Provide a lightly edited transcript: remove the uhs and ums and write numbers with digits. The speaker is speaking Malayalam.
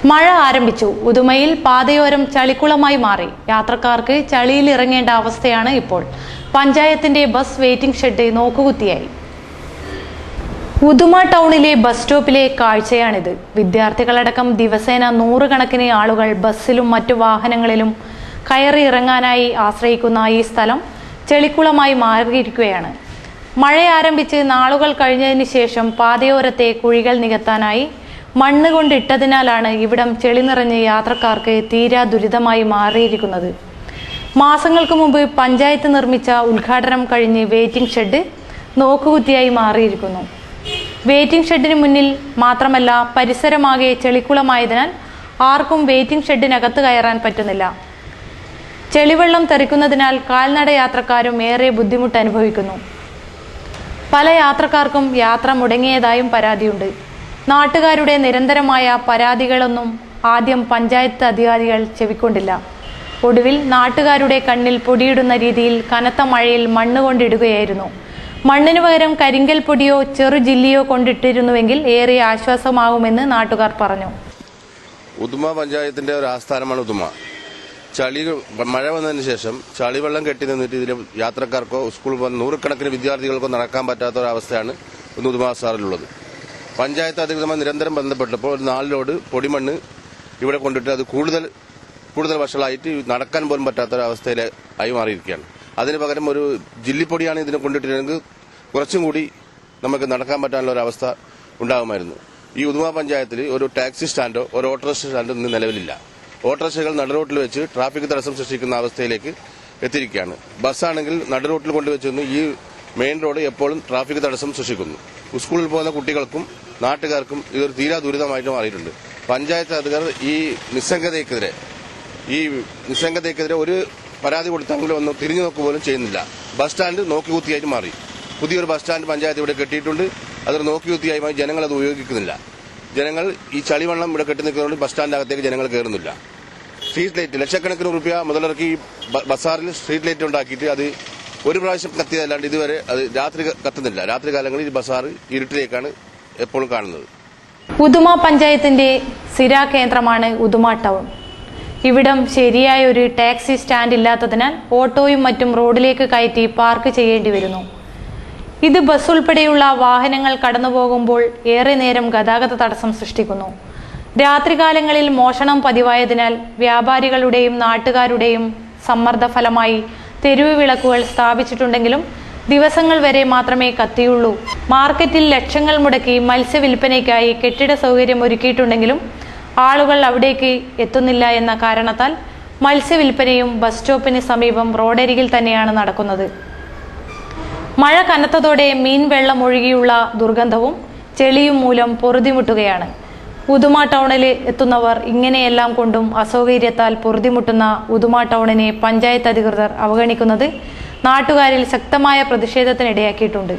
മഴ ആരംഭിച്ചു. ഉദുമയിൽ പാതയോരം ചളിക്കുളമായി മാറി. യാത്രക്കാർക്ക് ചളിയിൽ ഇറങ്ങേണ്ട അവസ്ഥയാണ് ഇപ്പോൾ. പഞ്ചായത്തിന്റെ ബസ് വെയിറ്റിംഗ് ഷെഡ് നോക്കുകുത്തിയായി. ഉദുമ ടൗണിലെ ബസ് സ്റ്റോപ്പിലെ കാഴ്ചയാണിത്. വിദ്യാർത്ഥികളടക്കം ദിവസേന നൂറുകണക്കിന് ആളുകൾ ബസ്സിലും മറ്റു വാഹനങ്ങളിലും കയറി ഇറങ്ങാനായി ആശ്രയിക്കുന്ന ഈ സ്ഥലം ചെളിക്കുളമായി മാറിയിരിക്കുകയാണ്. മഴ ആരംഭിച്ച് നാളുകൾ കഴിഞ്ഞതിന് ശേഷം പാതയോരത്തെ കുഴികൾ നികത്താനായി മണ്ണ് കൊണ്ടിട്ടതിനാലാണ് ഇവിടം ചെളി നിറഞ്ഞ് യാത്രക്കാർക്ക് തീരാ ദുരിതമായി മാറിയിരിക്കുന്നത്. മാസങ്ങൾക്ക് മുമ്പ് പഞ്ചായത്ത് നിർമ്മിച്ച ഉദ്ഘാടനം കഴിഞ്ഞ് വെയിറ്റിംഗ് ഷെഡ് നോക്കുകുത്തിയായി മാറിയിരിക്കുന്നു. വെയിറ്റിംഗ് ഷെഡിന് മുന്നിൽ മാത്രമല്ല, പരിസരമാകെ ചെളിക്കുളമായതിനാൽ ആർക്കും വെയിറ്റിംഗ് ഷെഡിനകത്ത് കയറാൻ പറ്റുന്നില്ല. ചെളിവെള്ളം തെറിക്കുന്നതിനാൽ കാൽനട യാത്രക്കാരും ഏറെ ബുദ്ധിമുട്ട് അനുഭവിക്കുന്നു. പല യാത്രക്കാർക്കും യാത്ര മുടങ്ങിയതായും പരാതിയുണ്ട്. നാട്ടുകാരുടെ നിരന്തരമായ പരാതികളൊന്നും ആദ്യം പഞ്ചായത്ത് അധികാരികൾ ചെവിക്കൊണ്ടില്ല. ഒടുവിൽ നാട്ടുകാരുടെ കണ്ണിൽ പൊടിയിടുന്ന രീതിയിൽ കനത്ത മഴയിൽ മണ്ണ് കൊണ്ടിടുകയായിരുന്നു. മണ്ണിനു പകരം കരിങ്കൽ പൊടിയോ ചെറു ജില്ലിയോ കൊണ്ടിട്ടിരുന്നുവെങ്കിൽ ഏറെ ആശ്വാസമാകുമെന്ന് നാട്ടുകാർ പറഞ്ഞു. ഉദുമ പഞ്ചായത്തിന്റെ ഒരു ആസ്ഥാനമാണ് ഉദുമ. മഴ വന്നതിന് ശേഷം ചളിവെള്ളം കെട്ടി നിന്നിട്ട് ഇതിൽ യാത്രക്കാർക്കോ സ്കൂളിൽ പോകുന്ന നൂറുകണക്കിന് വിദ്യാർത്ഥികൾക്കോ നടക്കാൻ പറ്റാത്ത ഒരവസ്ഥയാണ് ഇന്ന് ഉദുമ സാറിലുള്ളത്. പഞ്ചായത്ത് അധികൃതമായി നിരന്തരം ബന്ധപ്പെട്ടപ്പോൾ ഒരു 4 ലോഡ് പൊടിമണ്ണ് ഇവിടെ കൊണ്ടിട്ട് അത് കൂടുതൽ വഷളായിട്ട് നടക്കാൻ പോലും പറ്റാത്തൊരവസ്ഥയിലായി മാറിയിരിക്കുകയാണ്. അതിന് പകരം ഒരു ജില്ലിപ്പൊടിയാണ് ഇതിനെ കൊണ്ടിട്ടിരുന്നെങ്കിൽ കുറച്ചും കൂടി നമുക്ക് നടക്കാൻ പറ്റാനുള്ള ഒരു അവസ്ഥ ഉണ്ടാകുമായിരുന്നു. ഈ ഉദുമ പഞ്ചായത്തിൽ ഒരു ടാക്സി സ്റ്റാൻഡോ ഒരു ഓട്ടോറിക്ഷ സ്റ്റാൻഡോ ഇന്ന് നിലവിലില്ല. ഓട്ടോറിക്ഷകൾ നടുറോട്ടിൽ വെച്ച് ട്രാഫിക് തടസ്സം സൃഷ്ടിക്കുന്ന അവസ്ഥയിലേക്ക് എത്തിയിരിക്കുകയാണ്. ബസ്സാണെങ്കിൽ നടുറോട്ടിൽ കൊണ്ടുവച്ചിരുന്നു. ഈ മെയിൻ റോഡ് എപ്പോഴും ട്രാഫിക് തടസ്സം സൃഷ്ടിക്കുന്നു. സ്കൂളിൽ പോകുന്ന കുട്ടികൾക്കും നാട്ടുകാർക്കും ഇതൊരു തീരാ ദുരിതമായിട്ട് മാറിയിട്ടുണ്ട്. പഞ്ചായത്ത് അധികൃതർ ഈ നിസ്സംഗതയ്ക്കെതിരെ ഒരു പരാതി കൊടുത്തെങ്കിലും ഒന്നും തിരിഞ്ഞു നോക്കുക പോലും ചെയ്യുന്നില്ല. ബസ് സ്റ്റാൻഡ് നോക്കികുത്തിയായിട്ട് മാറി. പുതിയൊരു ബസ് സ്റ്റാൻഡ് പഞ്ചായത്ത് ഇവിടെ കെട്ടിയിട്ടുണ്ട്. അതൊരു നോക്കികുത്തിയായി ജനങ്ങൾ അത് ഉപയോഗിക്കുന്നില്ല. ജനങ്ങൾ ഈ ചളിവെള്ളം ഇവിടെ കെട്ടി നിൽക്കുന്നതുകൊണ്ട് ബസ് സ്റ്റാൻഡിനകത്തേക്ക് ജനങ്ങൾ കയറുന്നില്ല. സ്ട്രീറ്റ് ലൈറ്റ് ലക്ഷക്കണക്കിന് രൂപ മുതലിറക്കി ബസാറിൽ സ്ട്രീറ്റ് ലൈറ്റ് ഉണ്ടാക്കിയിട്ട് അത് ഒരു പ്രാവശ്യം കത്തിയതല്ലാണ്ട് ഇതുവരെ അത് രാത്രി കത്തുന്നില്ല. രാത്രി കാലങ്ങളിൽ ഈ ബസാർ ഇരുട്ടിലേക്കാണ് എപ്പോഴും കാണുന്നത്. ഉദുമ പഞ്ചായത്തിന്റെ സ്ഥിരാ കേന്ദ്രമാണ് ഉദുമ ടൗൺ. ഇവിടം ശരിയായ ഒരു ടാക്സി സ്റ്റാൻഡ് ഇല്ലാത്തതിനാൽ ഓട്ടോയും മറ്റും റോഡിലേക്ക് കയറ്റി പാർക്ക് ചെയ്യേണ്ടി വരുന്നു. ഇത് ബസ് ഉൾപ്പെടെയുള്ള വാഹനങ്ങൾ കടന്നുപോകുമ്പോൾ ഏറെ നേരം ഗതാഗത തടസ്സം സൃഷ്ടിക്കുന്നു. രാത്രികാലങ്ങളിൽ മോഷണം പതിവായതിനാൽ വ്യാപാരികളുടെയും നാട്ടുകാരുടെയും സമ്മർദ്ദ ഫലമായി തെരുവ് വിളക്കുകൾ സ്ഥാപിച്ചിട്ടുണ്ടെങ്കിലും ദിവസങ്ങൾ വരെ മാത്രമേ കത്തിയുള്ളൂ. മാർക്കറ്റിൽ ലക്ഷങ്ങൾ മുടക്കി മത്സ്യവില്പനയ്ക്കായി കെട്ടിട സൗകര്യം ഒരുക്കിയിട്ടുണ്ടെങ്കിലും ആളുകൾ അവിടേക്ക് എത്തുന്നില്ല എന്ന കാരണത്താൽ മത്സ്യവില്പനയും ബസ് സ്റ്റോപ്പിന് സമീപം റോഡരികിൽ തന്നെയാണ് നടക്കുന്നത്. മഴ കനത്തതോടെ മീൻ വെള്ളം ഒഴുകിയുള്ള ദുർഗന്ധവും ചെളിയും മൂലം പൊറുതിമുട്ടുകയാണ്. ഉദുമ ടൗണിൽ എത്തുന്നവർ ഇങ്ങനെയെല്ലാം കൊണ്ടും അസൗകര്യത്താൽ പൊറുതിമുട്ടുന്ന ഉദുമ ടൗണിനെ പഞ്ചായത്ത് അധികൃതർ അവഗണിക്കുന്നത് നാട്ടുകാരിൽ ശക്തമായ പ്രതിഷേധത്തിനിടയാക്കിയിട്ടുണ്ട്.